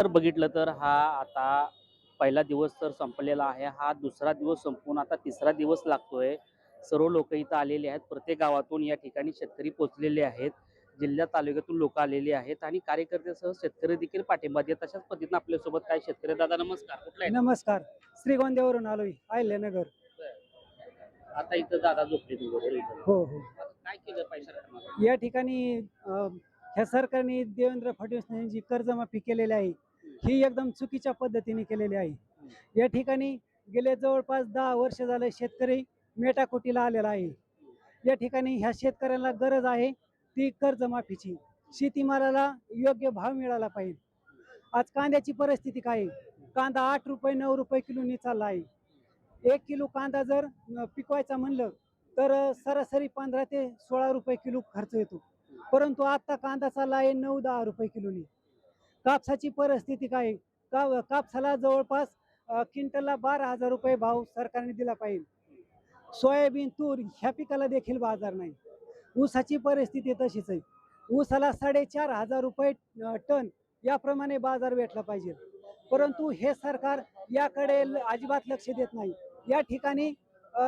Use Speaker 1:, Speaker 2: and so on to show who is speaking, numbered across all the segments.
Speaker 1: तर बघितलं तर हा आता पहिला दिवस तर संपलेला आहे. हा दुसरा दिवस संपून आता तिसरा दिवस लागतोय. सर्व लोक इथं आलेले आहेत. प्रत्येक गावातून या ठिकाणी शेतकरी पोहोचलेले आहेत. जिल्हा तालुक्यातून लोक आलेली आहेत आणि कार्यकर्त्यासह शेतकरी देखील पाठिंबा देत. तशाच पद्धतीनं आपल्यासोबत काय शेतकरी दादा नमस्कार. कुठला आहे?
Speaker 2: नमस्कार. श्रीगोंद्यावरून आलोय, अहिल्यानगर.
Speaker 1: आता इथं दादा झोपले वगैरे इथं.
Speaker 2: हो हो.
Speaker 1: आता काय केलं पाहिजे सरकारनं?
Speaker 2: या ठिकाणी ह्या सरकारने देवेंद्र फडणवीस यांनी जी कर्जमाफी केलेली आहे ही एकदम चुकीच्या पद्धतीने केलेली आहे. या ठिकाणी गेले जवळपास 10 वर्ष झाले शेतकरी मेटाकुटीला आलेला आहे. या ठिकाणी ह्या शेतकऱ्यांना गरज आहे ती कर्जमाफीची. शेतीमालाला योग्य भाव मिळाला पाहिजे. आज कांद्याची परिस्थिती काय आहे? कांदा 8 रुपये 9 रुपये किलोनी चालला आहे. 1 किलो कांदा जर पिकवायचा म्हणलं तर सरासरी 15 ते 16 रुपये किलो खर्च येतो. परंतु आता कांदा चालला आहे 9-10 रुपये किलोनी. कापसाची परिस्थिती काय आहे? कापसाला जवळपास क्विंटलला 12,000 रुपये भाव सरकारने दिला पाहिजे. सोयाबीन, तूर ह्या पिकाला देखील बाजार नाही. ऊसाची परिस्थिती तशीच आहे. ऊसाला 4,500 रुपये टन याप्रमाणे बाजार भेटला पाहिजे. परंतु हे सरकार याकडे अजिबात लक्ष देत नाही. या ठिकाणी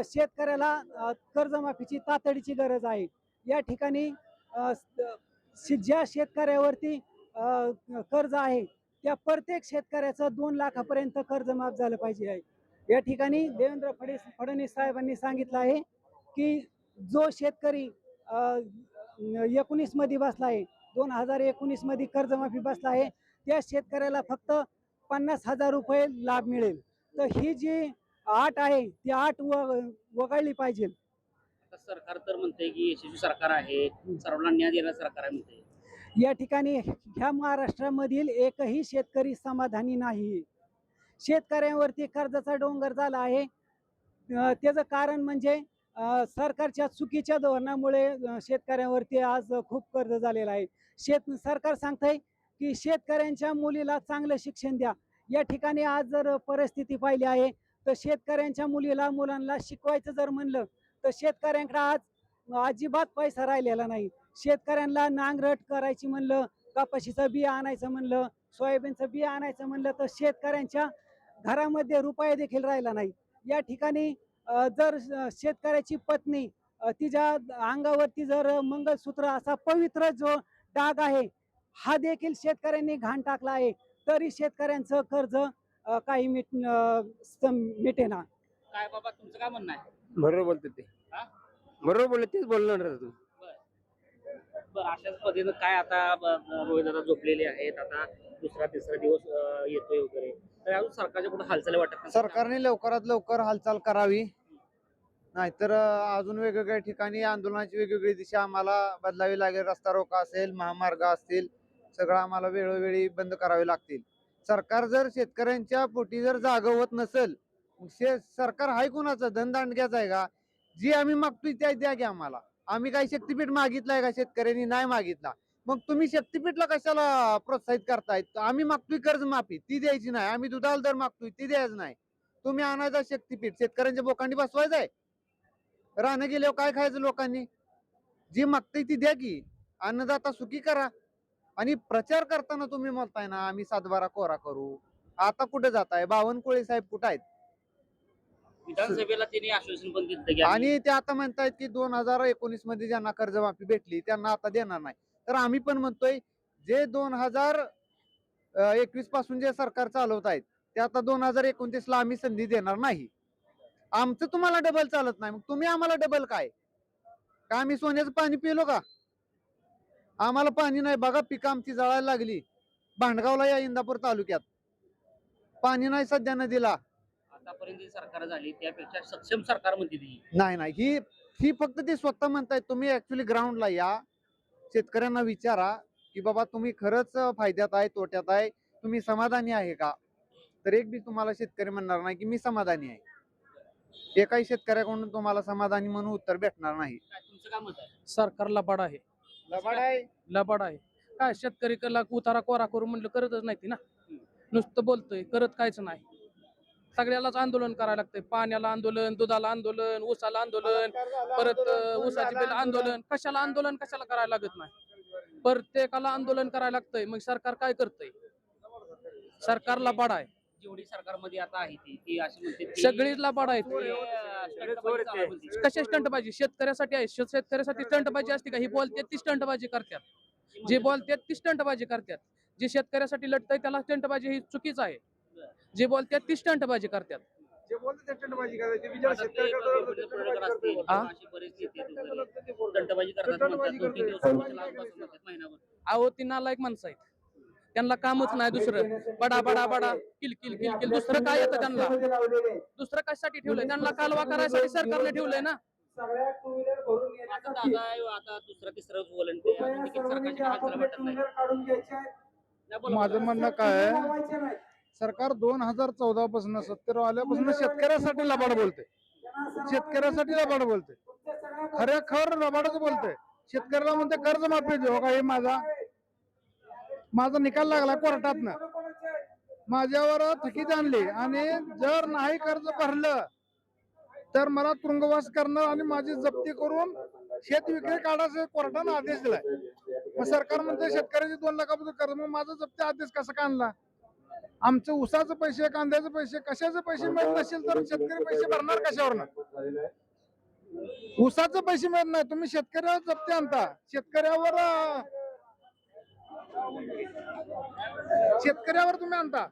Speaker 2: शेतकऱ्याला कर्जमाफीची तातडीची गरज आहे. या ठिकाणी ज्या शेतकऱ्यावरती कर्ज आहे त्या प्रत्येक शेतकऱ्याचं 2 लाखापर्यंत कर्ज माफ झालं पाहिजे आहे. या ठिकाणी देवेंद्र फडणवीस साहेबांनी सांगितलं आहे की जो शेतकरी 19 मध्ये बसला आहे, 2019 मध्ये कर्जमाफी बसला आहे, त्या शेतकऱ्याला फक्त 50,000 रुपये लाभ मिळेल. तर ही जी अट आहे ती अट वगळली पाहिजे.
Speaker 1: आता सरकार तर म्हणते की यशस्वी सरकार आहे, सर्वांना न्याय देणारं सरकार आहे म्हणते.
Speaker 2: या ठिकाणी ह्या महाराष्ट्रामधील एकही शेतकरी समाधानी नाही. शेतकऱ्यांवरती कर्जाचा डोंगर झाला आहे. त्याचं कारण म्हणजे सरकारच्या चुकीच्या धोरणामुळे शेतकऱ्यांवरती आज खूप कर्ज झालेलं आहे. सरकार सांगतंय की शेतकऱ्यांच्या मुलीला चांगलं शिक्षण द्या. या ठिकाणी आज जर परिस्थिती पाहिली आहे तर शेतकऱ्यांच्या मुलांना शिकवायचं जर म्हणलं तर शेतकऱ्यांकडे आज अजिबात पैसा राहिलेला नाही. शेतकऱ्यांना नांगरट करायची म्हणलं, कपाशीचं बी आणायचं म्हणलं, सोयाबीनचं बी आणायचं म्हणलं तर शेतकऱ्यांच्या घरामध्ये रुपया देखील राहिला नाही. या ठिकाणी जर शेतकऱ्याची पत्नी तिच्या अंगावरती जर मंगळसूत्र असा पवित्र जो डाग आहे हा देखील शेतकऱ्यांनी घाण टाकला आहे, तरी शेतकऱ्यांचं कर्ज काही मिटेना.
Speaker 1: काय बाबा तुमचं काय म्हणणं आहे?
Speaker 3: बरोबर बोलते ते.
Speaker 1: हा?
Speaker 3: बरोबर बोलले तेच बोलणार तू.
Speaker 1: बरं अशाच पद्धतीनं काय आता रोहित दादा झोपलेले आहेत. आता दुसरा तिसरा दिवस येतोय वगैरे, तर अजून सरकारच्या कुठे हालचाली वाटत नाही?
Speaker 4: सरकारने लवकरात लवकर हालचाल करावी, नाहीतर अजून वेगवेगळ्या ठिकाणी आंदोलनाची वेगवेगळी दिशा आम्हाला बदलावी लागेल. रस्ता रोका असेल, महामार्ग असतील, सगळं आम्हाला वेळोवेळी बंद करावे लागतील. सरकार जर शेतकऱ्यांच्या पोटी जर जागं होत नसेल, सरकार हाय कुणाचं? धनदांडग्याचं आहे का? जी आम्ही मागतोय त्या द्या की आम्हाला. आम्ही काही शक्तीपीठ मागितलाय का? शेतकऱ्यांनी नाही मागितला. मग तुम्ही शक्तीपीठला कशाला प्रोत्साहित करताय? आम्ही मागतोय कर्जमाफी, ती द्यायची नाही. आम्ही दुधाला दर मागतोय, ती द्यायचं नाही. तुम्ही आणायचा शक्तीपीठ, शेतकऱ्यांच्या बोकांडी बसवायचंय. राहणं गेल्यावर काय खायचं लोकांनी? जी मागतंय ती द्या की. अन्नदाता सुखी करा. आणि प्रचार करताना तुम्ही म्हणताय ना आम्ही 7-12 कोरा करू. आता कुठे जाताय? बावनकुळे साहेब कुठे आहेत?
Speaker 1: विधानसभेला त्यांनी आश्वासन पण दिलं की
Speaker 4: आणि ते आता म्हणतायत की 2019 मध्ये ज्यांना कर्जमाफी भेटली त्यांना आता देणार नाही. तर आम्ही पण म्हणतोय जे 2021 पासून जे सरकार चालवत आहेत ते आता 2029 ला आम्ही संधी देणार नाही. आमचं तुम्हाला डबल चालत नाही, मग तुम्ही आम्हाला डबल काय? का आम्ही सोन्याचं पाणी पिलो का? आम्हाला पाणी नाही. बघा पिकं आमची जळायला लागली. भांडगावला या इंदापूर तालुक्यात पाणी नाही सध्या नदीला.
Speaker 1: आतापर्यंत जी सरकार झाली त्यापेक्षा सक्षम सरकार म्हणते ती.
Speaker 4: नाही ही फक्त ते स्वतः म्हणतायत. तुम्ही ऍक्च्युली ग्राउंडला या, शेतकऱ्यांना विचारा की बाबा तुम्ही खरंच फायद्यात आहे, तोट्यात आहे, तुम्ही समाधानी आहे का? तर एक बी तुम्हाला शेतकरी म्हणणार नाही की मी समाधानी आहे. एकाही शेतकऱ्याकडून तुम्हाला समाधानी म्हणून उत्तर भेटणार नाही.
Speaker 1: तुमचं काय मत आहे?
Speaker 5: सरकार लबाड आहे.
Speaker 4: लबाड आहे.
Speaker 5: लबाड आहे. काय शेतकरी उतारा कोरा करू म्हणलं करतच नाही ती ना. नुसतं बोलतोय, करत कायच नाही. सगळ्यालाच आंदोलन करायला लागतंय. पाण्याला आंदोलन, दुधाला आंदोलन, ऊसाला आंदोलन, परत ऊसाची बिल आंदोलन. कशाला करायला लागत नाही. प्रत्येकाला आंदोलन करायला लागतंय. मग सरकार काय करतंय? सरकारला पाडा आहे,
Speaker 1: जेवढी सरकारमध्ये आता आहे ती अशी म्हणते की
Speaker 5: सगळीच पाडा आहे.
Speaker 1: स्टंटबाजी चालू आहे म्हणते.
Speaker 5: कशा स्टंटबाजी? शेतकऱ्यासाठी आहे, शेतकऱ्यासाठी स्टंटबाजी असते का? ही बोलतात ती स्टंटबाजी करतात, जे बोलतात ती स्टंटबाजी करतात. जे शेतकऱ्यासाठी लढतंय त्याला स्टंटबाजी ही चुकीचं आहे. जे बोलतात ती स्टंटबाजी करतात.
Speaker 1: आता ते वेगवेगळे प्रोडक्ट असतील,
Speaker 5: हा?
Speaker 1: अशी बरेच नेते आहेत वगैरे. स्टंटबाजी करतात म्हणतात, 2-3 दिवसापासून लांब बसून म्हणतात, महिनाभर.
Speaker 5: अहो ती नालायक माणसं आहेत, त्यांना कामच नाही दुसरं. बडा बडा बडा किल किल किल किल, दुसरं काय येतं त्यांना? दुसरं कशासाठी ठेवलंय त्यांना? कालवा करायसाठी सरकारने ठेवलंय ना.
Speaker 1: आता दादा आता दुसरा तिसरा बोलन ते अजून देखील सरकारची हालचाल वाटत नाही. नाही बोला,
Speaker 6: माझं
Speaker 1: बोला.
Speaker 6: म्हणणं काय आहे, सरकार 2014 पासून सत्तेवर आल्यापासून शेतकऱ्यासाठी लबाड बोलते, शेतकऱ्यासाठी लबाड बोलते, खर लबाडच बोलते. शेतकऱ्याला म्हणते कर्जमाफी देऊ का, हे माझा निकाल लागला कोर्टातनं, माझ्यावर थकीत आणली आणि जर नाही कर्ज भरलं तर मला तुरुंगवास करणं आणि माझी जप्ती करून शेत विक्री काढायचं कोर्टानं आदेश दिलाय. मग सरकार म्हणते शेतकऱ्याचे 2 लाखापर्यंत कर्ज, मग माझा जप्ती आदेश कसा का आणला? आमचं ऊसाचे पैसे, कांद्याचे पैसे, कशाचे पैसे मिळत नसेल तर शेतकरी पैसे भरणार कशावरनं? ऊसाचे पैसे मिळत नाही, तुम्ही शेतकऱ्यावर जप्ती आणता, शेतकऱ्यावर तुम्ही आणता,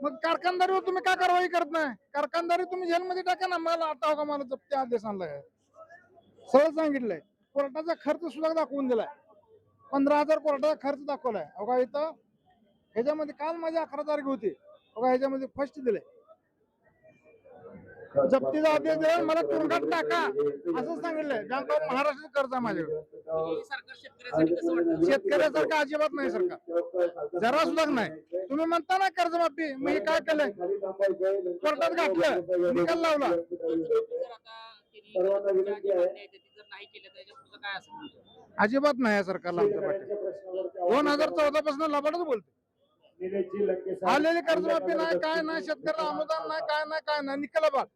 Speaker 6: मग कारखानदारीवर तुम्ही का कारवाई करत नाही? कारखानदारी तुम्ही जेलमध्ये टाका ना. मला आता हो का मला जप्ती आदेश आणलाय, सरळ सांगितलंय. कोर्टाचा खर्च सुद्धा दाखवून दिलाय, 15,000 कोर्टाचा खर्च दाखवलाय. अवघा इथं ह्याच्यामध्ये काल माझी 11 तारीख होती, बघा ह्याच्यामध्ये फर्स्ट दिले, जप्तीचा आदेश दिला, मला तुरुंगात टाका असं सांगितलंय. बँक ऑफ महाराष्ट्र कर्ज आहे माझ्याकडे.
Speaker 1: हे सरकार शेतकऱ्यासाठी कसं वाटतं?
Speaker 6: शेतकऱ्यासारखं अजिबात नाही सरकार, जरा सुद्धा नाही. तुम्ही म्हणता ना कर्जमाफी, मग हे काय केलंय? कोर्टात घातलं, निकाल लावला.
Speaker 1: जर आता त्यांनी ज्या ज्या मागण्या आहेत ती जर नाही केल्या तर याच्या पुढचं काय असेल तुमचं?
Speaker 6: अजिबात नाही आहे सरकारला आमच्या पाठी. 2014 पासून लबाडच बोलते. आलेली कर्जमाफी नाही, काय नाही, शेतकऱ्याला अनुदान नाही, काय नाही, निकाल बाद.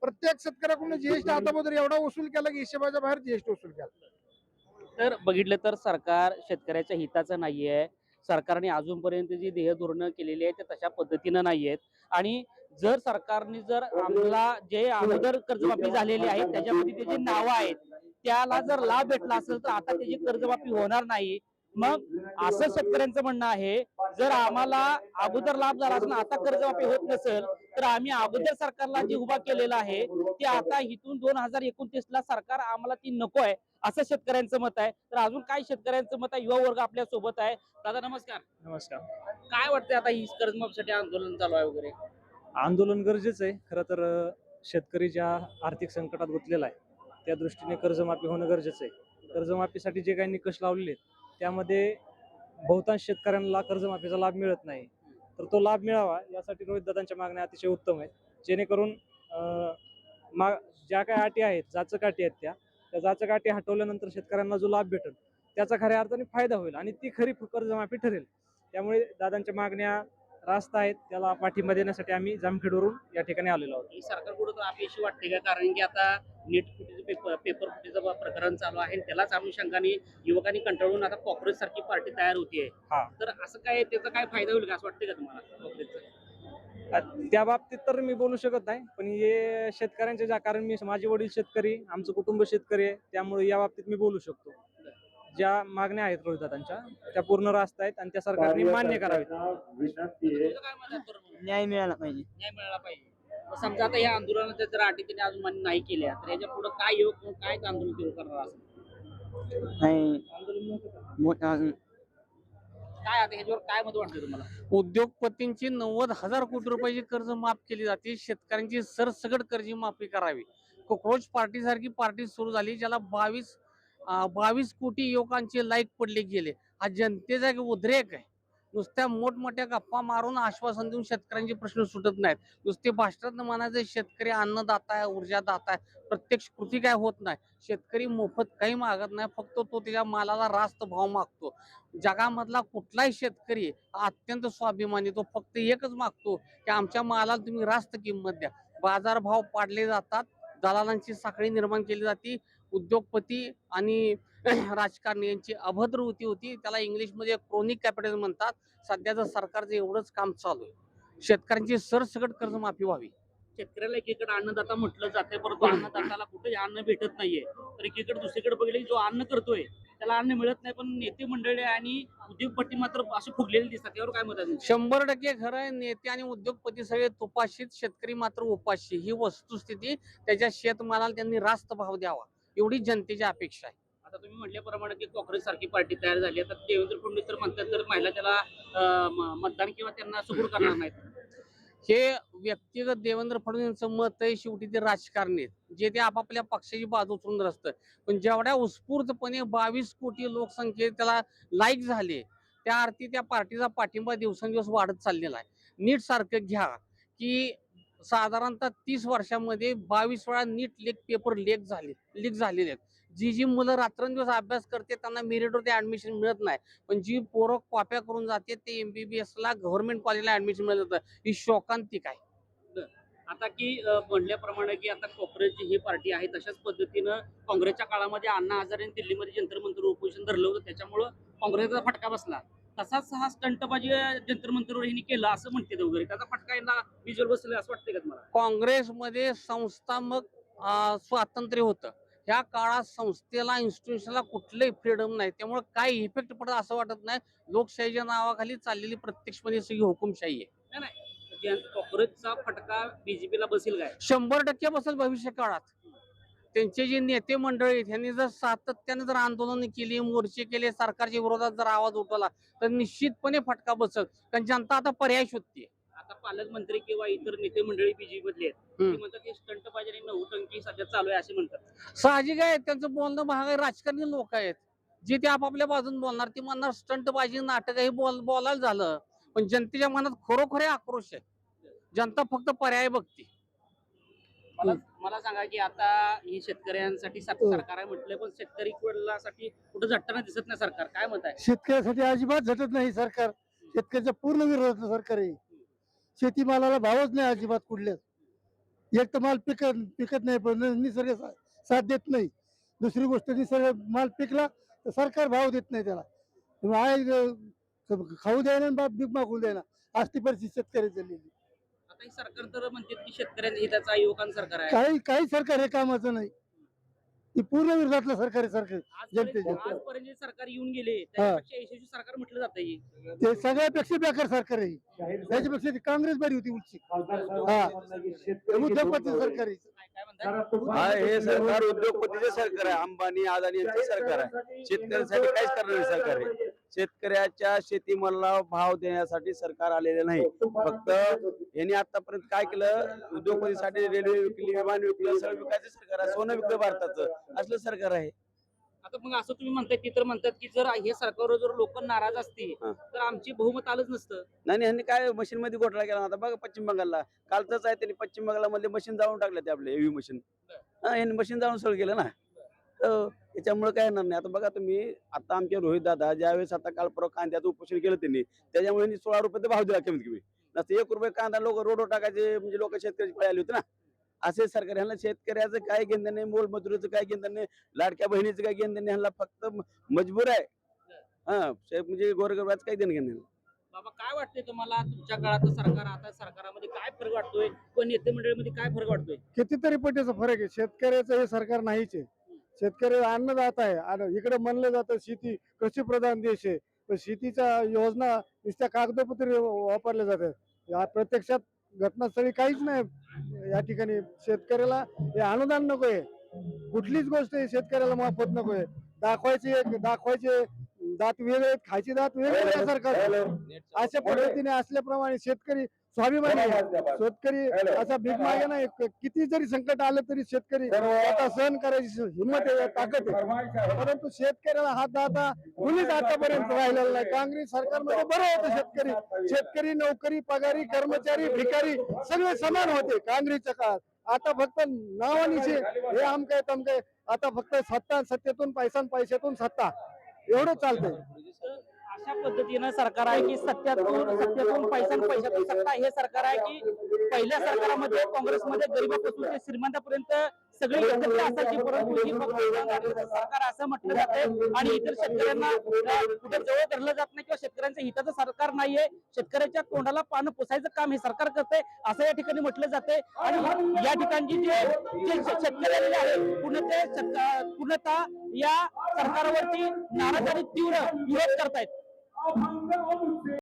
Speaker 6: प्रत्येक शेतकऱ्याकडून जीएसटी आता एवढा वसूल केला की हिशोबाच्या बाहेर जीएसटी वसूल केला.
Speaker 1: तर बघितलं तर सरकार शेतकऱ्याच्या हिताचं नाहीये. सरकारने अजूनपर्यंत जी ध्येय धोरणं केलेली आहेत ते तशा पद्धतीनं नाही आहेत. आणि जर सरकारने जर आम्हाला जे अगोदर कर्जमाफी झालेली आहे त्याच्यामध्ये त्याची नावं आहेत, त्याला जर लाभ भेटला असेल तर आता त्याची कर्जमाफी होणार नाही. मग असं शेतकऱ्यांचं म्हणणं आहे, जर आम्हाला अगोदर लाभ झाला असेल, आता कर्जमाफी होत नसेल तर आम्ही अगोदर सरकारला जे उभा केलेलं आहे ते आता इथून 2029ला सरकार आम्हाला ती नको आहे, असं शेतकऱ्यांचं मत आहे. तर अजून काय शेतकऱ्यांचं मत आहे, युवा वर्ग आपल्या सोबत आहे. दादा नमस्कार.
Speaker 7: नमस्कार.
Speaker 1: काय वाटतंय आता ही कर्जमाफीसाठी आंदोलन चालू आहे वगैरे?
Speaker 7: आंदोलन गरजेचं आहे खरं तर. शेतकरी ज्या आर्थिक संकटात गुंतलेला आहे त्या दृष्टीने कर्जमाफी होणं गरजेचं आहे. कर्जमाफीसाठी जे काही निकष लावलेले आहेत त्यामध्ये बहुतांश शेतकऱ्यांना कर्जमाफीचा लाभ मिळत नाही. तर तो लाभ मिळावा यासाठी रोहितदादांच्या मागण्या अतिशय उत्तम आहेत, जेणेकरून ज्या काही अटी आहेत, जाचक अटी आहेत, त्या जाचक अटी हटवल्यानंतर शेतकऱ्यांना जो लाभ भेटेल त्याचा खऱ्या अर्थाने फायदा होईल आणि ती खरी कर्जमाफी ठरेल. त्यामुळे दादांच्या मागण्या रास्त आहेत, त्याला पाठिंबा देण्यासाठी आम्ही जामखेडवरून या ठिकाणी आलेलो आहोत.
Speaker 1: ही सरकारकडून अपयशी वाटते का? कारण की आता नीट फुटीचं पेपर फुटीचं प्रकरण चालू आहे, त्यालाच अनुषंगाने युवकांनी कंटाळून आता काँग्रेस सारखी पार्टी तयार होतीये.
Speaker 7: हा.
Speaker 1: तर असं काय त्याचा काय फायदा होईल का असं वाटतं का तुम्हाला काँग्रेसचा?
Speaker 7: त्या बाबतीत तर मी बोलू शकत नाही, पण हे शेतकऱ्यांच्या कारण मी, माझे वडील शेतकरी, आमचं कुटुंब शेतकरी आहे, त्यामुळे या बाबतीत मी बोलू शकतो. ज्या मागण्या आहेत रोहितदादांच्या त्या पूर्ण रास्त आहेत आणि त्या सरकारने मान्य कराव्यात.
Speaker 1: तुझं काय मत आहे तरुण म्हणून?
Speaker 2: न्याय मिळाला पाहिजे.
Speaker 1: न्याय मिळाला पाहिजे. मग समजा आता या आंदोलनाच्या जर अटी त्यांनी अजून मान्य नाही केल्या तर याच्या पुढे काय युवक काय आंदोलन सुरू करणार असेल? काय आता ह्याच्यावर काय मत वाटतं तुम्हाला?
Speaker 8: उद्योगपतींची 90,000 कोटी रुपयाची कर्ज माफ केली जाते, शेतकऱ्यांची सरसकट कर्ज माफी करावी. कॉकरोच पार्टी सारखी पार्टी सुरू झाली, ज्याला 22 कोटी युवकांचे लाईक पडले गेले. हा जनतेचा एक उद्रेक आहे. नुसत्या मोठमोठ्या गप्पा मारून आश्वासन देऊन शेतकऱ्यांचे प्रश्न सुटत नाहीत. नुसते भाषणात म्हणायचे शेतकरी अन्नदाता आहे, ऊर्जादाता आहे, प्रत्यक्ष कृती काय होत नाही. शेतकरी मोफत काही मागत नाही, फक्त तो त्याच्या मालाला रास्त भाव मागतो. जगामधला कुठलाही शेतकरी अत्यंत स्वाभिमानी, तो फक्त एकच मागतो की आमच्या मालाला तुम्ही रास्त किंमत द्या. बाजारभाव पाडले जातात, दलालांची साखळी निर्माण केली जाते. उद्योगपती आणि राजकारणी यांची अभद्र वृत्ती होती, त्याला इंग्लिशमध्ये क्रोनिक कॅपिटल म्हणतात. सध्याचं सरकारचं एवढंच काम चालू आहे. शेतकऱ्यांची सरसकट कर्जमाफी व्हावी.
Speaker 1: शेतकऱ्याला एकीकडे अन्नदाता म्हटलं जाते, परंतु अन्नदाताला कुठे अन्न भेटत नाहीये. तर एकीकडे दुसरीकडे बघितलं जो अन्न करतोय त्याला अन्न मिळत नाही, पण नेते मंडळी आणि उद्योगपती मात्र असे फुगलेले दिसतात. यावर काय मत आहे तुमचं?
Speaker 8: 100% खरं आहे. नेते आणि उद्योगपती सगळे तुपाशीत, शेतकरी मात्र उपाशी, ही वस्तुस्थिती. त्याच्या शेतमालाला त्यांनी रास्त भाव द्यावा एवढी जनतेची अपेक्षा आहे.
Speaker 1: आता तुम्ही म्हटल्याप्रमाणे की काँग्रेस सारखी पार्टी तयार झाली आहे, तर देवेंद्र फडणवीस तर म्हणतात तर महिला त्याला मतदान किंवा त्यांना सपोर्ट करणार नाहीत.
Speaker 8: हे व्यक्तिगत देवेंद्र फडणवीसांचं मत आहे. शेवटी ते राजकारणी आहेत, जे ते आपापल्या पक्षाची बाजू उचलून असतं. पण जेवढ्या उत्स्फूर्तपणे 22 कोटी लोकसंख्येत त्याला लाईक झाले, त्या अर्थी त्या पार्टीचा पाठिंबा दिवसेंदिवस वाढत चाललेला आहे. नीट सारखं घ्या की साधारणतः 30 वर्षामध्ये 22 वेळा नीट पेपर लीक झालेले आहेत. जी मुलं रात्रंदिवस अभ्यास करते त्यांना मेरिटवरती ऍडमिशन मिळत नाही, पण जी पोरं कॉप्या करून जाते ते MBBS ला गव्हर्नमेंट कॉलेजला ऍडमिशन मिळत जातं. ही शोकांतिक आहे.
Speaker 1: आता की म्हणल्याप्रमाणे की आता काँग्रेसची ही पार्टी आहे, तशाच पद्धतीनं काँग्रेसच्या काळामध्ये अण्णा हजारेंनी दिल्लीमध्ये जंतर मंतर उपोषण धरलं होतं, त्याच्यामुळं काँग्रेसचा फटका बसला. तसाच हा स्टंटबाजी जंतर मंतरवर यांनी केला असं म्हणते वगैरे, त्याचा फटका यांना विज्युअल बसला असं वाटतंय का तुम्हाला?
Speaker 8: काँग्रेसमध्ये संस्थात्मक स्वातंत्र्य होतं. ह्या काळात संस्थेला, इन्स्टिट्यूशनला कुठलंही फ्रीडम नाही, त्यामुळे काही इफेक्ट पडत असं वाटत नाही. लोकशाहीच्या नावाखाली चाललेली प्रत्यक्षपणे सगळी हुकुमशाही आहे.
Speaker 1: काँग्रेसचा फटका बीजेपीला बसेल काय?
Speaker 8: 100% बसेल भविष्य काळात. त्यांचे जे नेते मंडळी आहेत यांनी जर सातत्याने जर आंदोलन केली, मोर्चे केले, सरकारच्या विरोधात जर आवाज उठवला तर निश्चितपणे फटका बसेल. कारण जनता आता पर्याय शोधते.
Speaker 1: आता पालकमंत्री किंवा इतर नेते मंडळी बीजेपी मधले आहेत, ते म्हणतात की स्टंटबाजी आणि नौटंकी सध्या चालू आहे असे म्हणतात.
Speaker 8: साहजिक आहे, त्यांचं बोलणं महाग आहे. राजकारणी लोक आहेत जे ते आपापल्या बाजून बोलणार, ती म्हणणार स्टंटबाजी, नाटक हे बोलायला झालं. पण जनतेच्या मनात खरोखर आक्रोश आहे. जनता फक्त पर्याय बघते.
Speaker 1: मला सांगा की आता ही शेतकऱ्यांसाठी सरकार आहे म्हटलं, पण शेतकरी कुठल्यासाठी कुठं झटताना दिसत नाही सरकार. काय मत आहे?
Speaker 6: शेतकऱ्यासाठी अजिबात झटत नाही सरकार. शेतकऱ्याच्या पूर्ण विरोधात सरकार आहे. शेतीमालाला भावच नाही अजिबात कुठल्याच. एक तर माल पिकत नाही, पण निसर्ग साथ देत नाही. दुसरी गोष्ट, निसर्ग माल पिकला तर सरकार भाव देत नाही त्याला. खाऊ द्यायला बाप भीक मागू द्यायला, असली परिस्थिती शेतकरी चाललेली.
Speaker 1: आता ही सरकार तर म्हणतात की शेतकऱ्यांच्या हिताचा युवकांचं सरकार आहे.
Speaker 6: काही सरकार हे कामाचं नाही. ही पूर्ण विरोधातलं सरकार आहे. सरकार
Speaker 1: आजपर्यंत जे सरकार येऊन गेले त्यापेक्षा यशस्वी सरकार म्हटलं जातं.
Speaker 6: ते सगळ्यापेक्षा बेकार सरकार आहे. त्याच्यापेक्षा ती काँग्रेस बरी होती उलची. उद्योगपती सरकार आहे.
Speaker 1: काय म्हणताय?
Speaker 3: हा, हे सरकार उद्योगपतीचे सरकार आहे. अंबानी, अदानी यांचे सरकार आहे. शेतकऱ्यांसाठी काहीच करणारे सरकार आहे. शेतकऱ्याच्या शेतीमालाला भाव देण्यासाठी सरकार आलेले नाही. फक्त यांनी आतापर्यंत काय केलं, उद्योगपतीसाठी रेल्वे विकली, विमान विकलं, सगळं विकायचं सरकार आहे. सोनं विकलं भारताचं, असलं सरकार आहे.
Speaker 1: आता मग असं तुम्ही म्हणताय, ती तर म्हणतात की जर हे सरकारवर जर लोक नाराज असतील तर आमची बहुमत आलंच नसतं.
Speaker 3: नाही, ह्यांनी काय मशीन मध्ये घोटाळा केला. आता बघा पश्चिम बंगालला कालच आहे, त्यांनी पश्चिम बंगालमध्ये मशीन जाळून टाकले ते आपले EV मशीन. यांनी मशीन जाळून सगळं केलं ना. त्याच्यामुळे काय येणार नाही. आता बघा तुम्ही, आता आमचे रोहित दादा ज्यावेळेस आता काल परवा कांद्याचं उपोषण केलं त्यांनी, त्याच्यामुळे 16 रुपये भाव दिला कमीत कमी. नसतं 1 रुपये कांदा लोक रोडवर टाकायचे, म्हणजे लोक शेतकऱ्याची पळी आली होती ना. असे सरकार, ह्यांना शेतकऱ्याचं काय घेणं नाही, मोलमजुरीचं काय घेणं नाही, लाडक्या बहिणीचं काय घेणं नाही. ह्यांना फक्त मजबूर आहे. म्हणजे गोरगरिबाचं काही देणं घेणं नाही.
Speaker 1: बाबा, काय वाटतंय तुम्हाला तुमच्या काळातलं सरकार आता सरकारामध्ये काय फरक वाटतोय, पण नेते मंडळीमध्ये काय फरक वाटतोय?
Speaker 6: कितीतरी पटीचा फरक आहे. शेतकऱ्याचं हे सरकार नाहीच आहे. शेतकरी अन्नदाता आहे. आणि इकडे म्हणलं जातं शेती कृषी प्रधान देश आहे, पण शेतीच्या योजना नुसत्या कागदोपत्री वापरल्या जातात. या प्रत्यक्षात घटनास्थळी काहीच नाही. या ठिकाणी शेतकऱ्याला हे अनुदान नकोय, कुठलीच गोष्ट शेतकऱ्याला मोफत नकोय. दाखवायचे दात वेगळे, खायचे दात वेगळे सरकार. अशा पद्धतीने असल्याप्रमाणे शेतकरी स्वाभिमानी आहे. शेतकरी असा भीक मागे नाही. किती जरी संकट आलं तरी शेतकरी आता सहन करायची हिंमत आहे, ताकद आहे. परंतु शेतकऱ्याला हात आता कुणीच आतापर्यंत राहिलेला नाही. काँग्रेस सरकारमध्ये बरं होतं. शेतकरी नोकरी, पगारी, कर्मचारी, भिकारी सगळे समान होते काँग्रेसच्या काळात. आता फक्त नावानिशी हे आमकाय तमकाय. आता फक्त सत्ता, सत्तेतून पैसा, पैशातून सत्ता, एवढं चालतंय.
Speaker 1: अशा पद्धतीनं सरकार आहे की सत्यातून पैशातून सत्ता हे सरकार आहे की पहिल्या सरकारामध्ये काँग्रेसमध्ये गरीबापासून ते श्रीमंतापर्यंत सगळी एकत्र असायची, परंतु ही फक्त नागरिक सरकार असं म्हटलं जातंय आणि इतर शेतकऱ्यांना कुठे जवळ धरलं जात नाही किंवा शेतकऱ्यांच्या हिताचं सरकार नाहीये. शेतकऱ्याच्या तोंडाला पानं पुसायचं काम हे सरकार करतंय असं या ठिकाणी म्हटलं जातंय. आणि या ठिकाणची जे शेतकरी आलेले आहेत पूर्णतः या सरकारवरती नाराज आणि तीव्र विरोध करतायत.